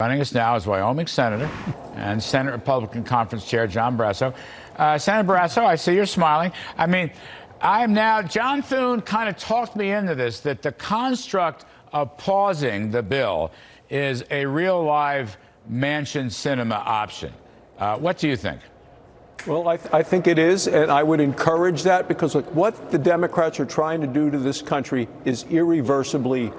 Joining us now is Wyoming Senator and Senate Republican Conference Chair John Barrasso. Senator Barrasso, I see you're smiling. I mean, John Thune kind of talked me into this, that the construct of pausing the bill is a real live Manchin cinema option. What do you think? Well, I think it is, and I would encourage that because look, what the Democrats are trying to do to this country is irreversibly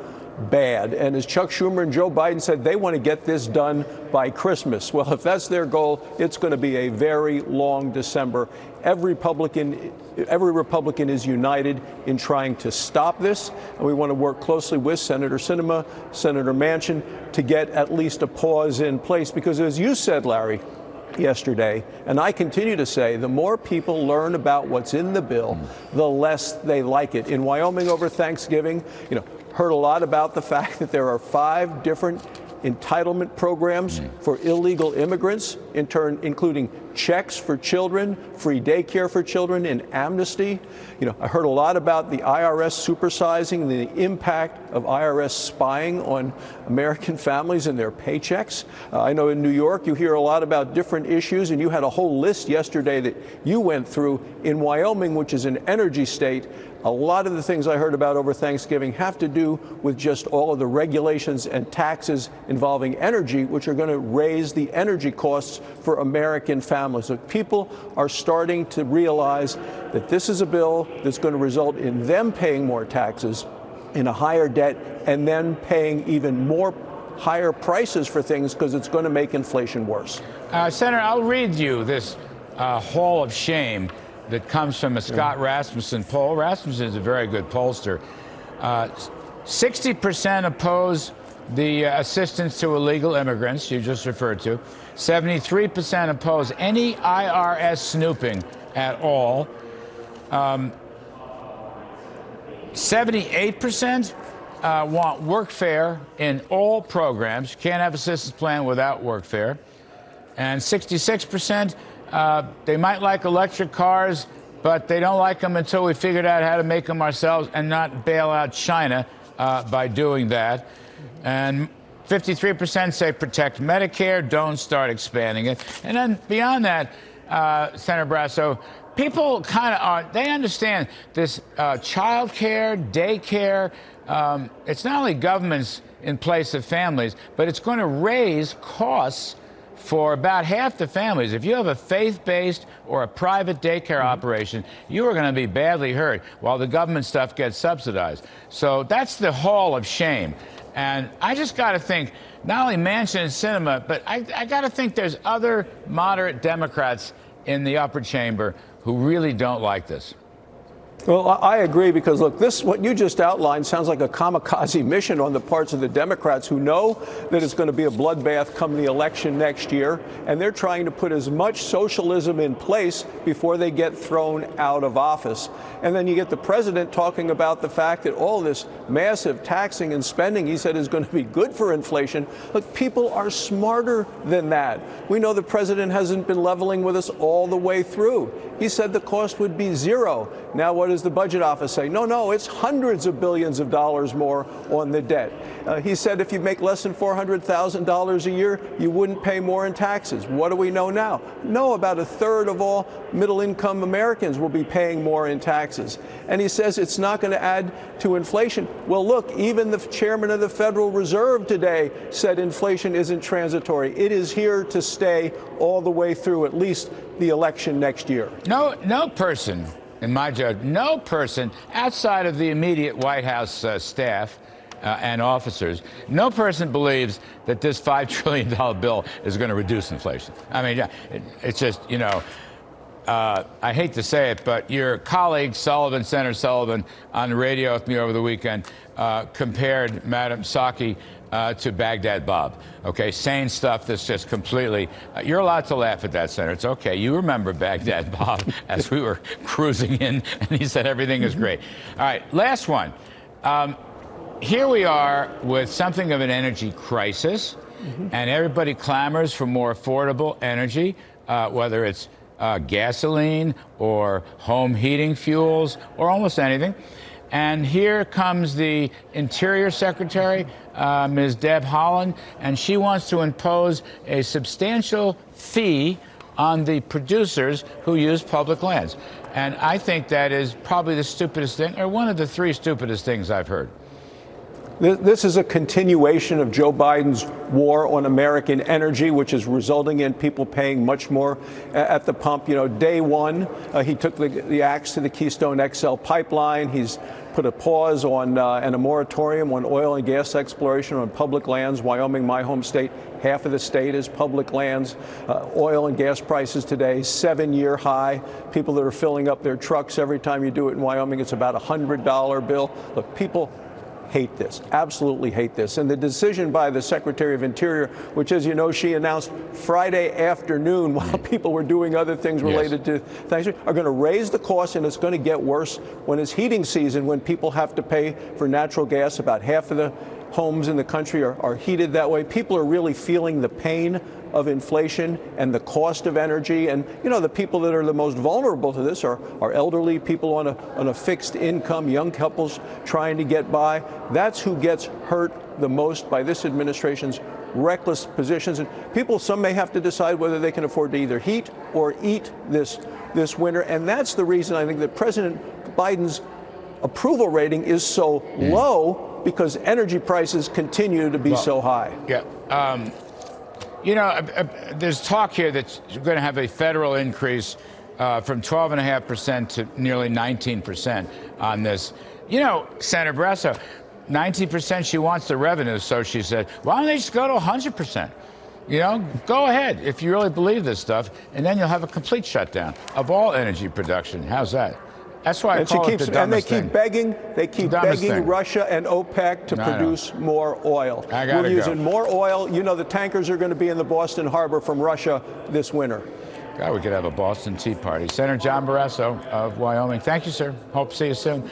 bad. And as Chuck Schumer and Joe Biden said, they want to get this done by Christmas. Well, if that's their goal, it's going to be a very long December. Every Republican is united in trying to stop this, and we want to work closely with Senator Sinema, Senator Manchin, to get at least a pause in place. Because as you said, Larry, yesterday, and I continue to say, the more people learn about what's in the bill, the less they like it. In Wyoming over Thanksgiving, heard a lot about the fact that there are 5 different entitlement programs for illegal immigrants, in turn including checks for children, free daycare for children, and amnesty. I heard a lot about the IRS supersizing, the impact of IRS spying on American families and their paychecks. I know in New York you hear a lot about different issues, and you had a whole list yesterday that you went through. In Wyoming, which is an energy state, a lot of the things I heard about over Thanksgiving have to do with just all of the regulations and taxes involving energy, which are going to raise the energy costs for American families. So people are starting to realize that this is a bill that's going to result in them paying more taxes, in a higher debt, and then paying even more higher prices for things because it's going to make inflation worse. Senator, I'll read you this hall of shame that comes from a Scott Rasmussen poll. Rasmussen is a very good pollster. 60% oppose the assistance to illegal immigrants you just referred to. 73% oppose any IRS snooping at all. 78% want workfare in all programs. You can't have assistance plan without workfare. And 66%, they might like electric cars, but they don't like them until we figured out how to make them ourselves and not bail out China by doing that. And 53% say protect Medicare, don't start expanding it. And then beyond that, Senator Barrasso, people kind of they understand this child care, daycare. It's not only governments in place of families, but it's going to raise costs for about half the families. If you have a faith-based or a private daycare operation, you are going to be badly hurt while the government stuff gets subsidized. So that's the hall of shame. And I just got to think, not only Manchin and Sinema, but I got to think there's other moderate Democrats in the upper chamber who really don't like this. Well, I agree because, look, what you just outlined sounds like a kamikaze mission on the parts of the Democrats who know that it's going to be a bloodbath come the election next year, and they're trying to put as much socialism in place before they get thrown out of office. And then you get the president talking about the fact that all this massive taxing and spending, he said, is going to be good for inflation. Look, people are smarter than that. We know the president hasn't been leveling with us all the way through. He said the cost would be 0. Now, what does the budget office say? No, it's hundreds of billions of dollars more on the debt. He said if you make less than $400,000 a year, you wouldn't pay more in taxes. What do we know now? No, about 1/3 of all middle-income Americans will be paying more in taxes. And he says it's not going to add to inflation. Well, look, even the chairman of the Federal Reserve today said inflation isn't transitory. It is here to stay all the way through at least the election next year. No person, in my judgment, no person outside of the immediate White House staff and officers, no person believes that this $5 trillion bill is going to reduce inflation. I mean, it's just, I hate to say it, but your colleague, Senator Sullivan, on the radio with me over the weekend, compared Madam Psaki to Baghdad Bob. Okay, saying stuff that's just completely. You're allowed to laugh at that, Senator. It's okay. You remember Baghdad Bob as we were cruising in, and he said everything is great. All right, last one. Here we are with something of an energy crisis, and everybody clamors for more affordable energy, whether it's gasoline or home heating fuels or almost anything. And here comes the Interior Secretary Ms. Deb Haaland, and she wants to impose a substantial fee on the producers who use public lands. And I think that is probably the stupidest thing, or one of the three stupidest things I've heard. This is a continuation of Joe Biden's war on American energy, which is resulting in people paying much more at the pump. You know, day one, he took the axe to the Keystone XL pipeline. He's put a pause on and a moratorium on oil and gas exploration on public lands. Wyoming, my home state, half of the state is public lands. Oil and gas prices today, 7-year high. People that are filling up their trucks every time you do it in Wyoming, it's about a $100 bill. Look, people hate this, absolutely hate this. And the decision by the Secretary of Interior, which, as you know, she announced Friday afternoon while people were doing other things related to Thanksgiving, are going to raise the cost, and it's going to get worse when it's heating season, when people have to pay for natural gas. About half of the homes in the country are heated that way. People are really feeling the pain of inflation and the cost of energy. And, you know, the people that are the most vulnerable to this are elderly people on a fixed income, young couples trying to get by. That's who gets hurt the most by this administration's reckless positions. And people, some may have to decide whether they can afford to either heat or eat this winter. And that's the reason I think that President Biden's approval rating is so low, because energy prices continue to be so high. Yeah. You know, there's talk here that you're going to have a federal increase from 12.5% to nearly 19% on this. You know, Senator Barrasso, 19% she wants the revenue, so she said, why don't they just go to 100%? You know, go ahead if you really believe this stuff, and then you'll have a complete shutdown of all energy production. How's that? That's why I call it the dumbest thing. And they keep begging Russia and OPEC to produce more oil. We're using more oil. You know, the tankers are going to be in the Boston Harbor from Russia this winter. God, we could have a Boston Tea Party. Senator John Barrasso of Wyoming. Thank you, sir. Hope to see you soon.